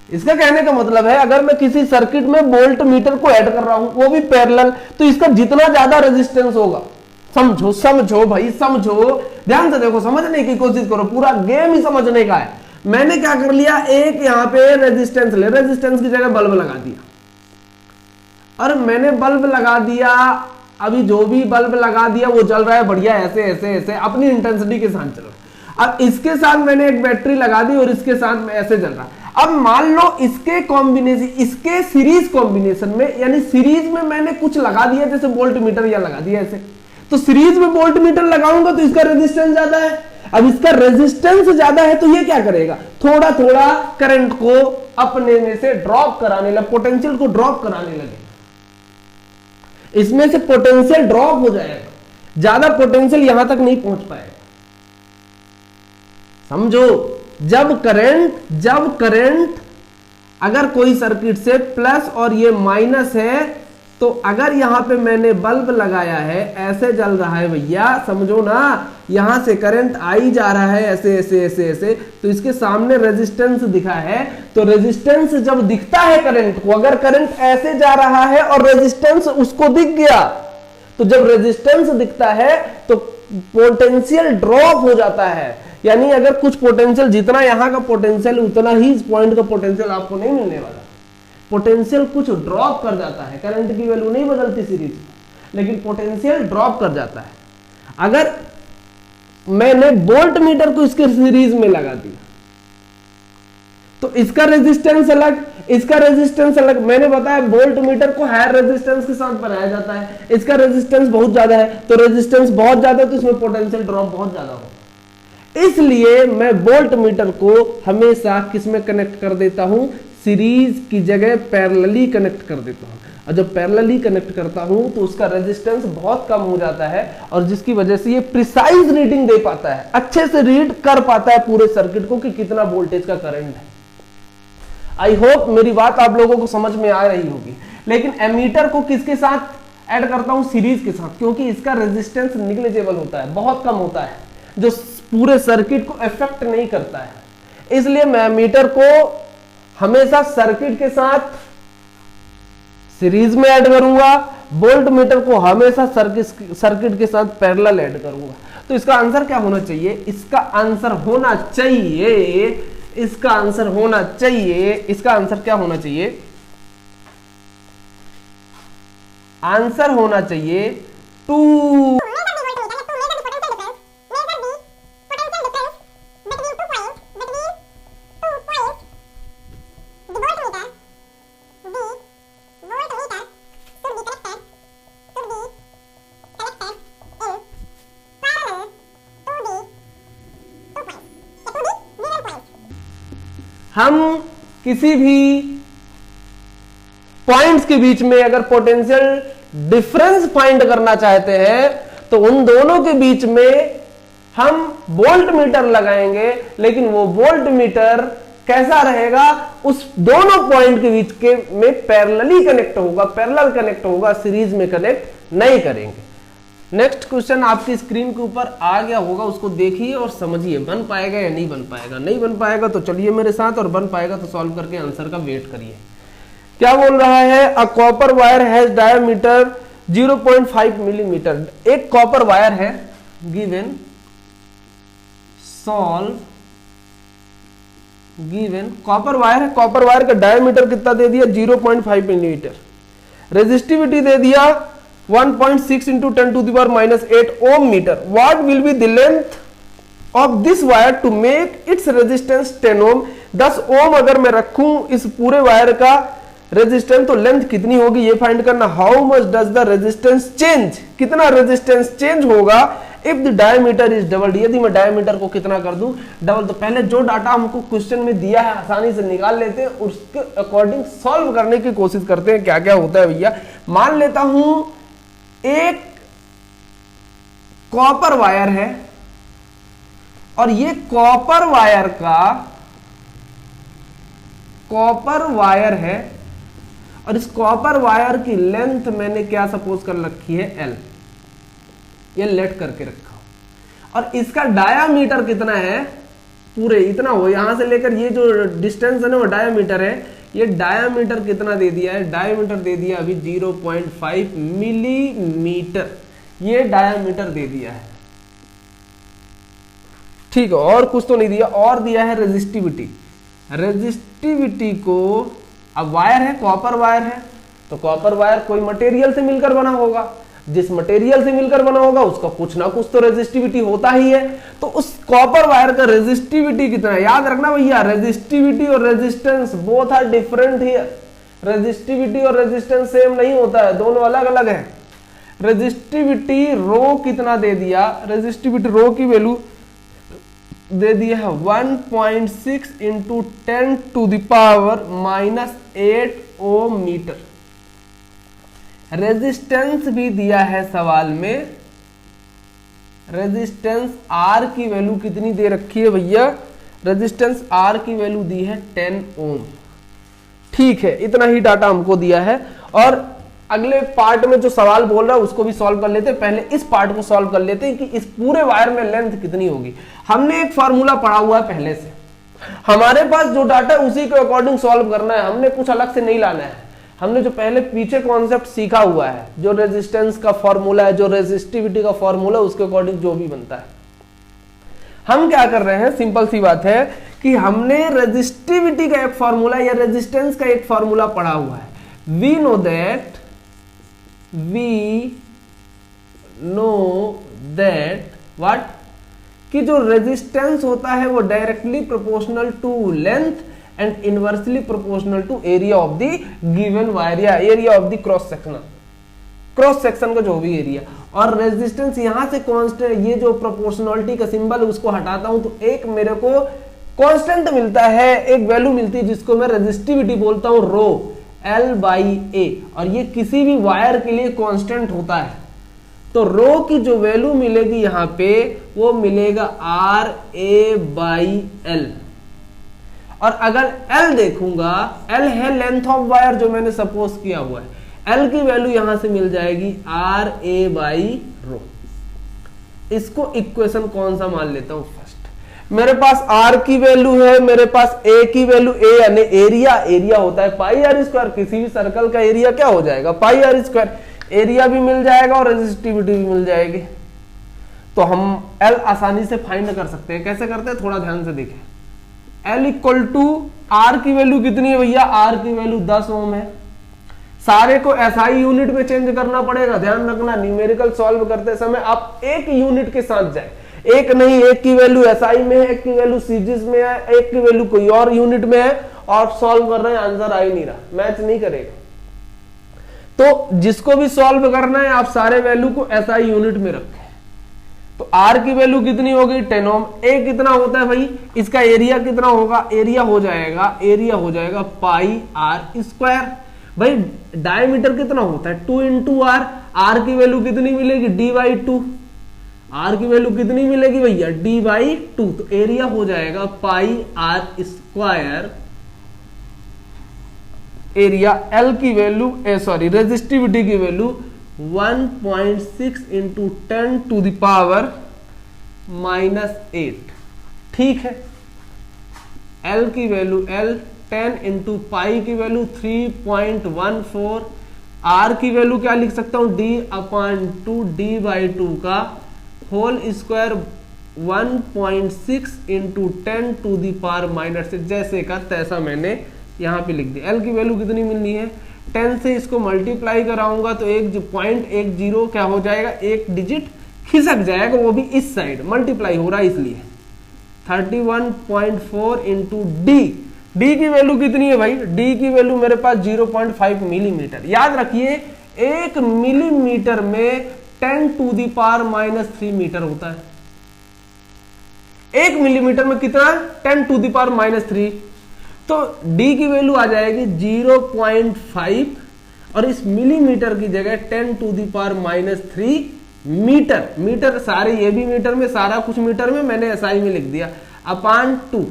इसका कहने का मतलब है अगर मैं किसी सर्किट में वोल्ट मीटर को ऐड कर रहा हूं वो भी पैरेलल, तो इसका जितना ज्यादा रेजिस्टेंस होगा, समझो भाई समझो, ध्यान से देखो, समझने की कोशिश करो, पूरा गेम ही समझने का है। मैंने क्या कर लिया, एक यहां पे रेजिस्टेंस की जगह बल्ब लगा दिया, और मैंने बल्ब लगा दिया, अभी जो भी बल्ब लगा दिया वो जल रहा है बढ़िया, ऐसे ऐसे ऐसे अपनी इंटेंसिटी के साथ चल रहा है। अब इसके साथ मैंने एक बैटरी लगा दी और इसके साथ ऐसे चल रहा है। अब मान लो इसके कॉम्बिनेशन, इसके सीरीज कॉम्बिनेशन में, यानी सीरीज में मैंने कुछ लगा दिया, जैसे वोल्ट मीटर या लगा दिया ऐसे, तो सीरीज में वोल्ट मीटर लगाऊंगा तो इसका रेजिस्टेंस ज्यादा है। अब इसका रेजिस्टेंस ज्यादा है तो ये क्या करेगा, थोड़ा थोड़ा करंट को अपने में से ड्रॉप कराने लगे, पोटेंशियल को ड्रॉप कराने लगे, इसमें से पोटेंशियल ड्रॉप हो जाएगा, ज्यादा पोटेंशियल यहां तक नहीं पहुंच पाएगा। समझो, जब करंट अगर कोई सर्किट से प्लस और ये माइनस है, तो अगर यहां पे मैंने बल्ब लगाया है, ऐसे जल रहा है भैया, समझो ना, यहां से करंट आई जा रहा है ऐसे ऐसे ऐसे ऐसे, तो इसके सामने रेजिस्टेंस दिखा है, तो रेजिस्टेंस जब दिखता है करंट को, अगर करंट ऐसे जा रहा है और रेजिस्टेंस उसको दिख गया, तो जब रेजिस्टेंस दिखता है तो पोटेंशियल ड्रॉप हो जाता है, यानी अगर कुछ पोटेंशियल, जितना यहां का पोटेंशियल उतना ही इस पॉइंट का पोटेंशियल आपको नहीं मिलने वाला, पोटेंशियल कुछ ड्रॉप कर जाता है। करंट की वैल्यू नहीं बदलती सीरीज में, लेकिन पोटेंशियल ड्रॉप कर जाता है। अगर मैंने वोल्ट मीटर को इसके सीरीज में लगा दिया तो इसका रेजिस्टेंस अलग, इसका रेजिस्टेंस अलग, मैंने बताया वोल्ट मीटर को हायर रेजिस्टेंस के साथ बनाया जाता है, इसका रेजिस्टेंस बहुत ज्यादा है, तो रेजिस्टेंस बहुत ज्यादा है तो इसमें पोटेंशियल ड्रॉप बहुत ज्यादा हो, इसलिए मैं वोल्ट मीटर को हमेशा किसमें कनेक्ट कर देता हूं, सीरीज की जगह पैरेलली कनेक्ट कर देता हूं। और जब पैरेलली कनेक्ट करता हूं तो उसका रेजिस्टेंस बहुत कम हो जाता है और जिसकी वजह से ये प्रिसाइज रीडिंग दे पाता है, अच्छे से रीड कर पाता है पूरे सर्किट को कि कितना वोल्टेज का करंट है। आई होप मेरी बात आप लोगों को समझ में आ रही होगी। लेकिन एमीटर को किसके साथ ऐड करता हूं, सीरीज के साथ, क्योंकि इसका रेजिस्टेंस निग्लिजिबल होता है, बहुत कम होता है, जो पूरे सर्किट को इफेक्ट नहीं करता है। इसलिए मैं एमीटर को हमेशा सर्किट के साथ सीरीज में ऐड करूंगा, वोल्ट मीटर को हमेशा सर्किट के साथ पैरेलल ऐड करूंगा। तो इसका आंसर क्या होना चाहिए, इसका आंसर होना चाहिए, इसका आंसर होना चाहिए, इसका आंसर क्या होना चाहिए, आंसर होना चाहिए 2। हम किसी भी पॉइंट्स के बीच में अगर पोटेंशियल डिफरेंस फाइंड करना चाहते हैं तो उन दोनों के बीच में हम वोल्ट मीटर लगाएंगे, लेकिन वो वोल्ट मीटर कैसा रहेगा, उस दोनों पॉइंट के बीच के में पैरेलली कनेक्ट होगा, पैरेलल कनेक्ट होगा, सीरीज में कनेक्ट नहीं करेंगे। नेक्स्ट क्वेश्चन आपकी स्क्रीन के ऊपर आ गया होगा, उसको देखिए और समझिए बन पाएगा या नहीं बन पाएगा। नहीं बन पाएगा तो चलिए मेरे साथ, और बन पाएगा तो सॉल्व करके आंसर का वेट करिए। क्या बोल रहा है, a copper wire has diameter 0.5 millimetre. एक कॉपर वायर है given, solve, given copper wire है, कॉपर वायर का डायमीटर कितना दे दिया 0.5 मिलीमीटर, रेजिस्टिविटी दे दिया 1.6 into 10 to the power minus 8 ohm meter. What will be the length of this wire to make its resistance 10 ohm? 10 ओम अगर मैं रखूं इस पूरे वायर का रेजिस्टेंस तो लेंथ कितनी होगी ये फाइंड करना। How much does the resistance change, कितना रेजिस्टेंस चेंज होगा if the diameter is doubled, यदि मैं डायमीटर को कितना कर दूं डबल। तो पहले जो डाटा हमको क्वेश्चन में दिया है आसानी से निकाल लेते हैं, उसके अकॉर्डिंग सॉल्व करने की कोशिश करते हैं क्या क्या होता है भैया। मान लेता हूं एक कॉपर वायर है और ये कॉपर वायर है और इस कॉपर वायर की लेंथ मैंने क्या सपोज कर रखी है L, ये लेट करके रखा और इसका डायामीटर कितना है, पूरे इतना हो, यहां से लेकर ये जो डिस्टेंस है ना वो डायामीटर है, ये डायामीटर कितना दे दिया है, डायामीटर दे दिया अभी 0.5 मिलीमीटर, ये डायामीटर दे दिया है। ठीक है, और कुछ तो नहीं दिया, और दिया है रेजिस्टिविटी। रेजिस्टिविटी को, अब वायर है, कॉपर वायर है, तो कॉपर वायर कोई मटेरियल से मिलकर बना होगा, जिस मटेरियल से मिलकर बना होगा उसका कुछ ना कुछ तो रेजिस्टिविटी होता ही है। तो उस कॉपर वायर का रेजिस्टिविटी कितना है, याद रखना भैया, रेजिस्टिविटी और resistance both are different here. Resistivity और रेजिस्टेंस सेम नहीं होता है, दोनों अलग अलग है। रेजिस्टिविटी रो कितना दे दिया, रेजिस्टिविटी रो की वैल्यू दे दिया है 1.6 into 10 to the power minus 8 ohm metre. Resistance भी दिया है सवाल में, रेजिस्टेंस आर की वैल्यू कितनी दे रखी है भैया, रेजिस्टेंस आर की वैल्यू दी है 10 ओम। ठीक है, इतना ही डाटा हमको दिया है और अगले पार्ट में जो सवाल बोल रहा है उसको भी सॉल्व कर लेते हैं। पहले इस पार्ट को सॉल्व कर लेते हैं कि इस पूरे वायर में लेंथ कितनी होगी। हमने एक फार्मूला पढ़ा हुआ है पहले से, हमारे पास जो डाटा है उसी के अकॉर्डिंग सॉल्व करना है, हमने कुछ अलग से नहीं लाना है। हमने जो पहले पीछे कॉन्सेप्ट सीखा हुआ है, जो रेजिस्टेंस का फॉर्मूला है, जो रेजिस्टिविटी का फॉर्मूला, उसके अकॉर्डिंग जो भी बनता है हम क्या कर रहे हैं, सिंपल सी बात है कि हमने रेजिस्टिविटी का एक फॉर्मूला या रेजिस्टेंस का एक फॉर्मूला पढ़ा हुआ है। वी नो दैट व्हाट, कि जो रेजिस्टेंस होता है वो directly proportional to length and inversely proportional to area of the given wire या area of the cross section का जो भी एरिया। और रेजिस्टेंस यहां से कांस्टेंट, ये जो प्रोपोर्शनलिटी का सिंबल उसको हटाता हूं तो एक मेरे को कांस्टेंट मिलता है, एक वैल्यू मिलती है जिसको मैं रेजिस्टिविटी बोलता हूं रो L/A, और ये किसी भी वायर के लिए कांस्टेंट होता है। तो रो की जो वैल्यू मिलेगी यहां पे वो मिलेगा RA/L। और अगर L देखूंगा, L है लेंथ ऑफ वायर जो मैंने सपोज किया हुआ है, L की वैल्यू यहां से मिल जाएगी RA/ρ। इसको इक्वेशन कौन सा मान लेता हूं फर्स्ट, मेरे पास R की वैल्यू है, मेरे पास A की वैल्यू, A यानी एरिया होता है पाई आर स्क्वायर, किसी भी सर्कल का एरिया क्या हो जाएगा पाई आर स्क्वायर, एरिया भी मिल जाएगा और रेजिस्टिविटी भी मिल जाएगी। तो हम L आसानी से फाइंड कर सकते हैं। कैसे करते हैं थोड़ा ध्यान से देखें। L इक्वल टू R की वैल्यू कितनी है भैया, R की वैल्यू 10 ओम है। सारे को SI यूनिट में चेंज करना पड़ेगा, ध्यान रखना न्यूमेरिकल सॉल्व करते समय आप एक यूनिट के साथ जाए, एक नहीं, एक की वैल्यू SI में है, एक की वैल्यू सीजीज में है, एक की वैल्यू कोई और यूनिट में है, और सॉल्व कर रहे हैं आंसर आ ही नहीं रहा, मैच नहीं करेगा। तो जिसको भी सॉल्व करना है आप सारे वैल्यू को SI यूनिट में रखें। तो R की वैल्यू कितनी होगी 10 ओम, A कितना होता है भाई, इसका एरिया कितना होगा, एरिया हो जाएगा पाई आर स्क्वायर। भाई डायमीटर कितना होता है 2 इंटू आर, R की वैल्यू कितनी मिलेगी D/2, R की वैल्यू कितनी मिलेगी भैया D/2, तो एरिया हो जाएगा pi R square. Area L की वैल्यू रेजिस्टिविटी की value 1.6 into 10 to the power -8। ठीक है, L की वैल्यू 10 इंटू पाई की वैल्यू 3.14, R की वैल्यू क्या लिख सकता हूं D/2 D/2 का whole square 1.6 into 10 to the power -6, जैसे का तैसा मैंने यहां पे लिख दिया। L की वैल्यू कितनी मिलनी है 10 से इसको मल्टीप्लाई कराऊंगा तो 1.10 क्या हो जाएगा, एक डिजिट खिसक जाएगा, वो भी इस साइड मल्टीप्लाई हो रहा है इसलिए 31.4 इंटू डी की वैल्यू कितनी है भाई, D की वैल्यू मेरे पास 0.5 मिलीमीटर। याद रखिए 1 मिलीमीटर में 10 टू द पावर -3 मीटर होता है। 1 मिलीमीटर में कितना 10 टू द पावर -3, तो D की वैल्यू आ जाएगी 0.5 और इस मिलीमीटर की जगह 10 टू द पावर -3 मीटर सारे, ये भी मीटर में, सारा कुछ मीटर में, मैंने SI में लिख दिया /2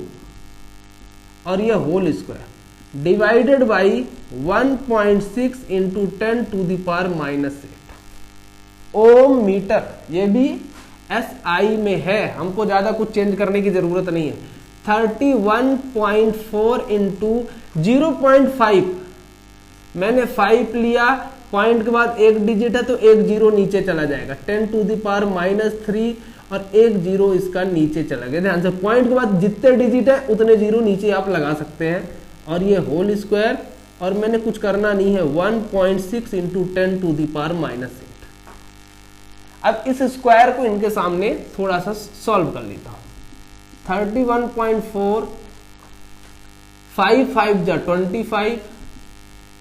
और ये whole square divided by 1.6 into 10 to the power -8 ohm metre. ये भी SI में है, हमको ज्यादा कुछ चेंज करने की जरूरत नहीं है। 31.4 इंटू 0.5, मैंने 5 लिया, पॉइंट के बाद एक डिजिट है तो एक जीरो नीचे चला जाएगा, 10 टू द पावर -3 और एक जीरो इसका नीचे चला गया। ध्यान से पॉइंट के बाद जितने डिजिट है उतने जीरो नीचे आप लगा सकते हैं, और ये होल स्क्वायर, और मैंने कुछ करना नहीं है 1.6 इंटू 10 टू द पावर -8। अब इस स्क्वायर को इनके सामने थोड़ा सा सॉल्व कर लेता हूं। 31.4 5 5 जा 25,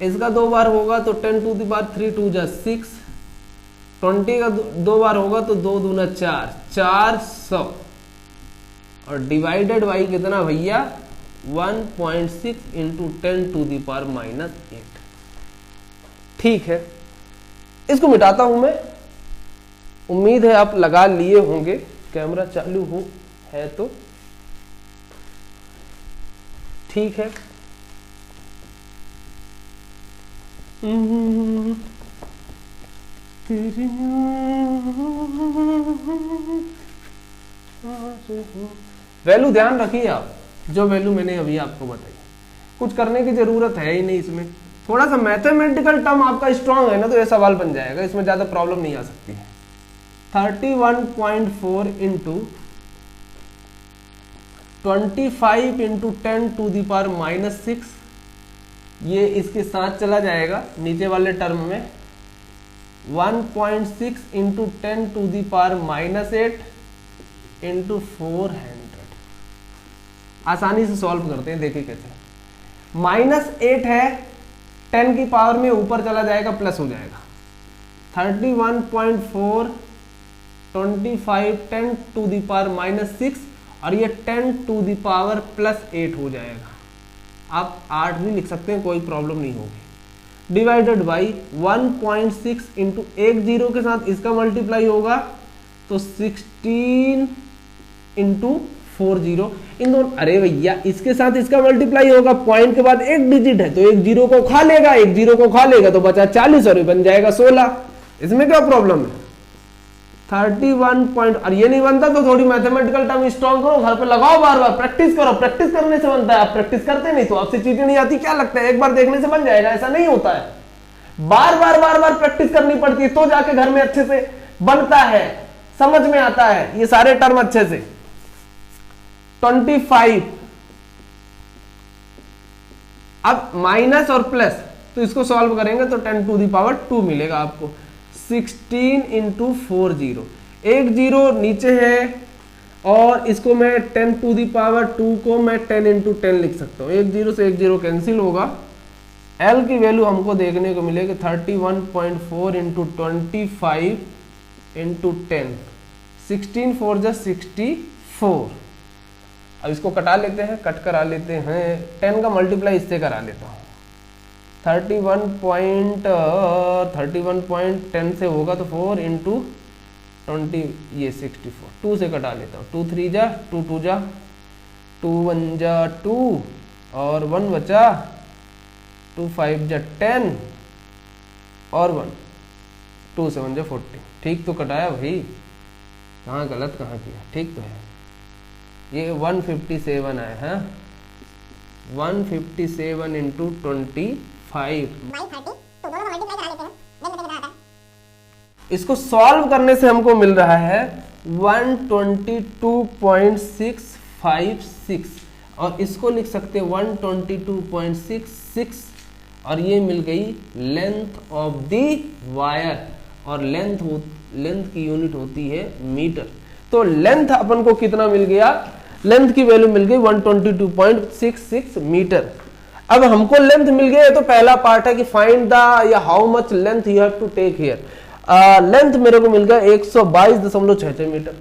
इसका 2 बार होगा तो 10 टू द पावर 3 2 जा 6, 20 का 2 बार होगा तो 2 दूना 4 400, और डिवाइडेड बाई कितना भैया 1.6 इंटू 10 टू द पावर -8। ठीक है, इसको मिटाता हूं मैं, उम्मीद है आप लगा लिए होंगे, कैमरा चालू है तो ठीक है। वैल्यू ध्यान रखिए आप, जो वैल्यू मैंने अभी आपको बताई, कुछ करने की जरूरत है ही नहीं इसमें। थोड़ा सा मैथमेटिकल टर्म आपका स्ट्रांग है ना तो ये सवाल बन जाएगा, इसमें ज्यादा प्रॉब्लम नहीं आ सकती है। 31.4 into 25 into 10 to the power -6, ये इसके साथ चला जाएगा नीचे वाले टर्म में, 1.6 into 10 to the power -8 into 400। आसानी से सॉल्व करते हैं, देखिए कैसे। -8 है, 10 की पावर में ऊपर चला जाएगा प्लस हो जाएगा। 31.4 25 10 टू द पावर -6 और ये 10 टू द पावर +8 हो जाएगा। आप 8 भी लिख सकते हैं, कोई प्रॉब्लम नहीं होगी। डिवाइडेड बाई 1.6 इंटू एक जीरो के साथ इसका मल्टीप्लाई होगा तो 16 इंटू 4 जीरो, इन दोनों, अरे भैया इसके साथ इसका मल्टीप्लाई होगा, पॉइंट के बाद एक डिजिट है तो एक जीरो को खा लेगा, एक जीरो को खा लेगा तो बचा 40 और बन जाएगा 16। इसमें क्या प्रॉब्लम है? 31 पॉइंट, और ये नहीं बनता तो थोड़ी मैथमेटिकल टर्म स्ट्रॉन्ग करो, घर पे लगाओ, बार बार प्रैक्टिस करो, प्रैक्टिस करने से बनता है। आप प्रैक्टिस करते नहीं तो आपसे चीजें नहीं आती। क्या लगता है एक बार देखने से बन जाएगा? ऐसा नहीं होता है, बार बार प्रैक्टिस करनी पड़ती है तो जाके घर में अच्छे से बनता है, समझ में आता है ये सारे टर्म अच्छे से। 25, अब माइनस और प्लस तो इसको सॉल्व करेंगे तो 10 टू द पावर 2 मिलेगा आपको। 16 इंटू 4 जीरो, एक जीरो नीचे है और इसको मैं 10 टू द पावर 2 को मैं 10 इंटू 10 लिख सकता हूँ। एक जीरो से एक जीरो कैंसिल होगा। एल की वैल्यू हमको देखने को मिलेगी 31.4 इंटू 25 इंटू 10, 16 4 जा 64। अब इसको कटा लेते हैं, कट करा लेते हैं, 10 का मल्टीप्लाई इससे करा लेता हूँ। 31.10 से होगा तो 4 इंटू 20 ये 64, 2 से कटा लेता हूँ। 2 3 जा 2 2 जा 2 1 जा 2 और 1 बचा, 2 5 जा 10 और 1, 2 7 जा 40। ठीक तो कटाया भाई, कहाँ गलत कहाँ किया? ठीक तो है। ये 157 आया है, 157 इंटू 25। इसको सॉल्व करने से हमको मिल रहा है 122.656 और इसको लिख सकते हैं 122.66 और ये मिल गई लेंथ ऑफ द वायर और लेंथ की यूनिट होती है मीटर। तो लेंथ अपन को कितना मिल गया? लेंथ की वैल्यू मिल गई 122.66 मीटर। अब हमको लेंथ मिल गई है तो पहला पार्ट है कि find the or how much length you have to take here. Length मेरे को मिल गया 122.66 metre.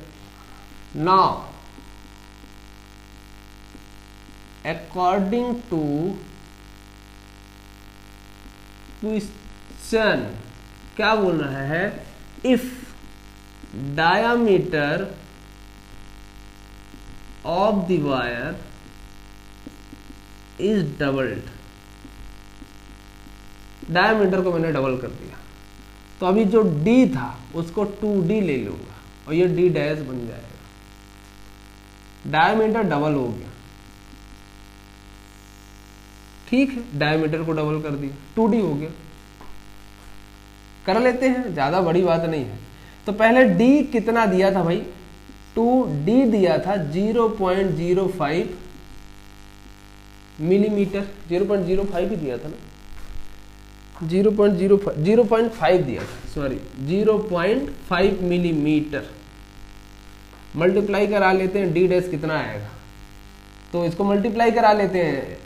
Now according to question क्या बोल रहा है? If diameter of the wire is doubled, diameter को मैंने डबल कर दिया तो अभी जो d था उसको 2d ले लूंगा और ये d डैश बन जाएगा। डायमीटर डबल हो गया, ठीक है, डायमीटर को डबल कर दिया, 2d हो गया। कर लेते हैं, ज्यादा बड़ी बात नहीं है। तो पहले d कितना दिया था भाई? 2d दिया था 0.05 मिलीमीटर, 0.05 ही दिया था ना, 0.5 दिया था, सॉरी 0.5 मिलीमीटर। मल्टीप्लाई करा लेते हैं, d डैश कितना आएगा तो इसको मल्टीप्लाई करा लेते हैं,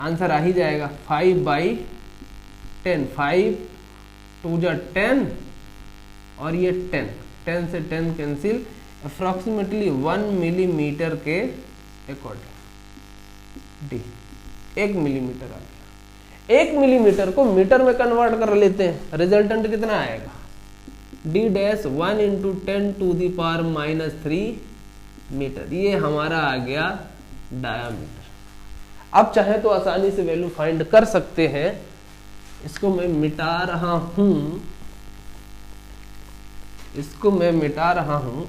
आंसर आ ही जाएगा 5/10, 5 2 जा 10 और ये 10 से 10 कैंसिल, अप्रोक्सीमेटली 1 मिलीमीटर के अकॉर्डिंग d 1 मिलीमीटर आ गया। 1 मिलीमीटर को मीटर में कन्वर्ट कर लेते हैं, रिजल्टेंट कितना आएगा? d dash 1 into 10 to the power -3 metre. ये हमारा आ गया डायामीटर। अब चाहे तो आसानी से वैल्यू फाइंड कर सकते हैं। इसको मैं मिटा रहा हूं, इसको मैं मिटा रहा हूं।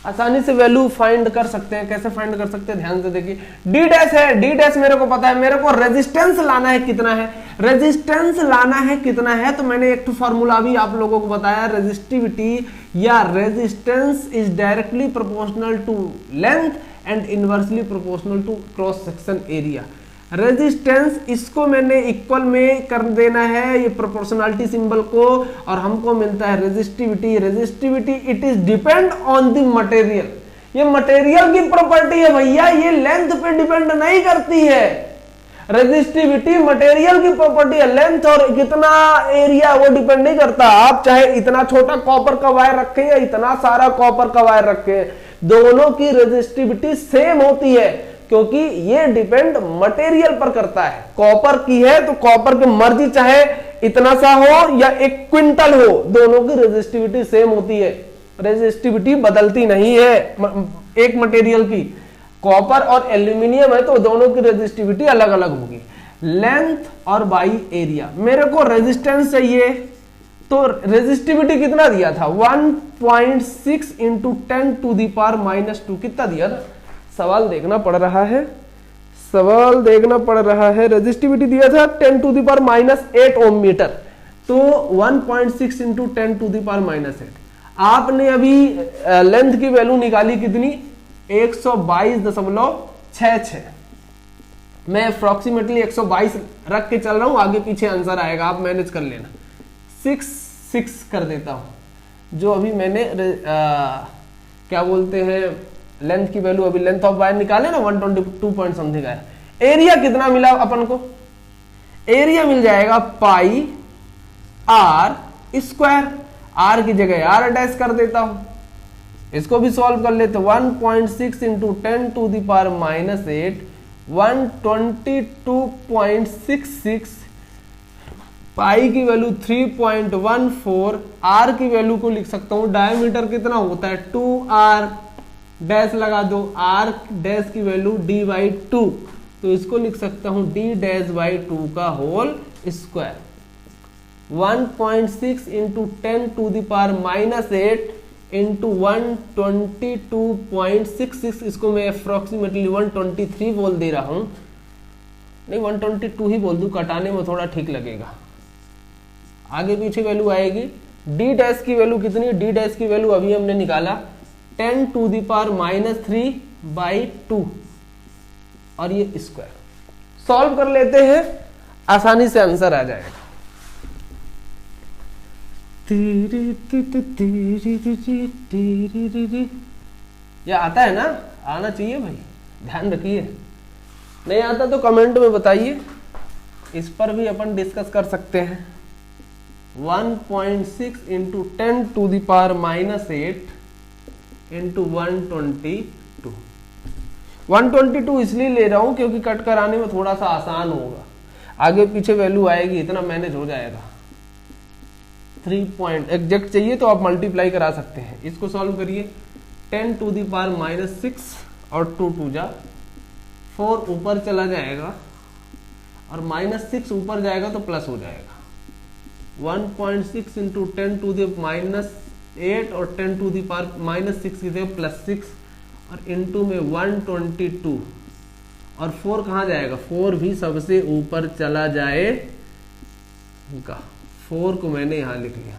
आसानी से वैल्यू फाइंड कर सकते हैं। कैसे फाइंड कर सकते हैं? ध्यान से देखिए, डी डैश है, डी डैश मेरे को पता है, मेरे को रेजिस्टेंस लाना है कितना है, रेजिस्टेंस लाना है कितना है। तो मैंने एक फार्मूला भी आप लोगों को बताया, रेजिस्टिविटी या resistance is directly proportional to length and inversely proportional to cross section area. Resistance इसको मैंने इक्वल में कर देना है, ये प्रोपोर्शनलिटी सिंबल को, और हमको मिलता है resistivity. Resistivity it is depend on the material. ये मटेरियल की प्रॉपर्टी है भैया, ये लेंथ पे डिपेंड नहीं करती है। रेजिस्टिविटी मटेरियल की प्रॉपर्टी है, लेंथ और कितना एरिया वो डिपेंड नहीं करता। आप चाहे इतना छोटा कॉपर का वायर रखें या इतना सारा कॉपर का वायर रखें, दोनों की रेजिस्टिविटी सेम होती है, क्योंकि ये डिपेंड मटेरियल पर करता है। कॉपर की है तो कॉपर की मर्जी चाहे इतना सा हो या 1 क्विंटल हो, दोनों की रेजिस्टिविटी सेम होती है, रेजिस्टिविटी बदलती नहीं है एक मटेरियल की। कॉपर और एल्यूमिनियम है तो दोनों की रेजिस्टिविटी अलग अलग होगी। लेंथ और बाई एरिया, मेरे को रेजिस्टेंस चाहिए तो रेजिस्टिविटी कितना दिया था, 1.6 इंटू 10⁻⁻², कितना दिया था? सवाल देखना पड़ रहा है, सवाल देखना पड़ रहा है। रेजिस्टिविटी दिया था 10⁻8 ओम मीटर, तो 1.6 इंटू 10⁻8। आपने अभी लेंथ की वैल्यू निकाली कितनी, 122.66। मैं अप्रोक्सीमेटली 122 रख के चल रहा हूं, आगे पीछे आंसर आएगा, आप मैनेज कर लेना। 6 कर देता हूं, जो अभी मैंने क्या बोलते हैं लेंथ की वैल्यू, अभी लेंथ ऑफ वायर निकाले ना 122 पॉइंट समथिंग आया। एरिया कितना मिला अपन को, एरिया मिल जाएगा पाई आर स्क्वायर, आर की जगह आर डैश कर देता हूं, इसको भी सॉल्व कर लेते। 1.6 इंटू 10⁻⁻8 122.66, पाई की वैल्यू 3.14, आर की वैल्यू को लिख सकता हूं, डायमीटर कितना होता है 2r, डैश लगा दो, आर डैश की वैल्यू d/2, तो इसको लिख सकता हूं d⁻2 का होल स्क्वायर। 1.6 इंटू 10⁻⁻8 इंटू 122.66, इसको मैं अप्रोक्सीमेटली 123 बोल दे रहा हूं, नहीं 122 ही बोल दूं, कटाने में थोड़ा ठीक लगेगा, आगे पीछे वैल्यू आएगी। डी डैश की वैल्यू कितनी, डी डैश की वैल्यू अभी हमने निकाला 10⁻³ और ये स्क्वायर। सॉल्व कर लेते हैं, आसानी से आंसर आ जाएगा। ये आता है ना, आना चाहिए भाई, ध्यान रखिए, नहीं आता तो कमेंट में बताइए, इस पर भी अपन डिस्कस कर सकते हैं। 1.6 इंटू 10⁻⁻8 इंटू 122, 122 इसलिए ले रहा हूं क्योंकि कट कराने में थोड़ा सा आसान होगा, आगे पीछे वैल्यू आएगी, इतना मैनेज हो जाएगा। 3 पॉइंट एग्जैक्ट चाहिए तो आप मल्टीप्लाई करा सकते हैं, इसको सॉल्व करिए। 10⁻6 और 2 2 जा 4 ऊपर चला जाएगा और -6 ऊपर जाएगा तो प्लस हो जाएगा। 1.6 इंटू 10⁻8 और 10⁻6 की जगह +6 और इंटू में 122 और 4 कहाँ जाएगा, 4 भी सबसे ऊपर चला जाएगा। 4 को मैंने यहां लिख लिया,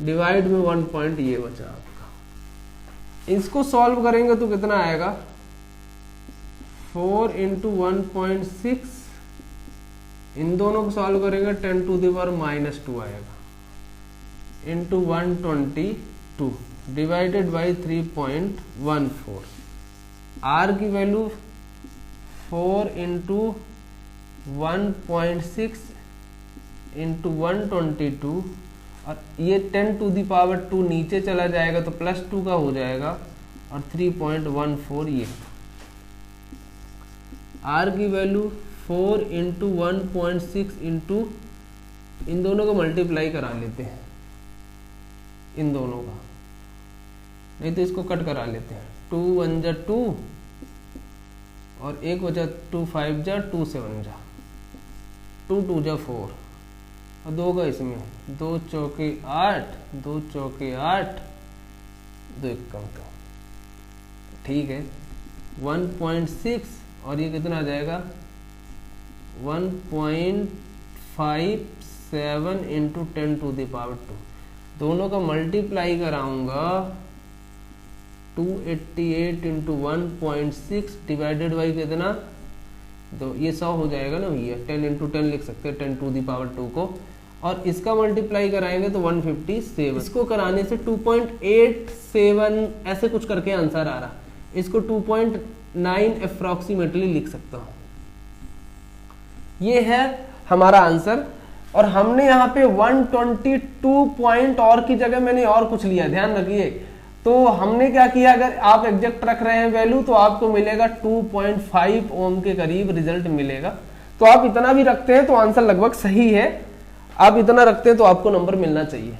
डिवाइड में 1 पॉइंट ये बचा आपका। इसको सॉल्व करेंगे तो कितना आएगा, 4 इंटू 1.6, इन दोनों को सॉल्व करेंगे 10⁻⁻² आएगा, इंटू 122 डिवाइडेड बाई 3.14। आर की वैल्यू 4 इंटू 1.6 इंटू 122 और ये 10⁻² नीचे चला जाएगा तो +2 का हो जाएगा और 3.14 ये। आर की वैल्यू 4 इंटू 1.6 इंटू, इन दोनों को मल्टीप्लाई करा लेते हैं, इन दोनों का, नहीं तो इसको कट करा लेते हैं। 2 1 जा 2 और 1 बचा 2 5 जा 2 7 जा 2 2 जा 4 और 2 का इसमें 2 चौके 8 2 चौके 8 2 1 कम तो ठीक है। 1.6 और ये कितना आ जाएगा 1.57 इंटू 10⁻²। दोनों का मल्टीप्लाई कराऊंगा 288 इंटू 1.6 डिवाइडेड बाई कितना, तो ये 100 हो जाएगा ना भैया, 10 इंटू 10 लिख सकते हैं 10⁻² को, और इसका मल्टीप्लाई कराएंगे तो 157। इसको कराने से 2.87 ऐसे कुछ करके आंसर आ रहा, इसको 2.9 अप्रोक्सीमेटली लिख सकता हूं। ये है हमारा आंसर। और हमने यहाँ पे 122 पॉइंट और की जगह मैंने और कुछ लिया, ध्यान रखिए। तो हमने क्या किया, अगर आप एग्जैक्ट रख रहे हैं वैल्यू तो आपको मिलेगा 2.5 ओम के करीब रिजल्ट मिलेगा। तो आप इतना भी रखते हैं तो आंसर लगभग सही है, आप इतना रखते हैं तो आपको नंबर मिलना चाहिए।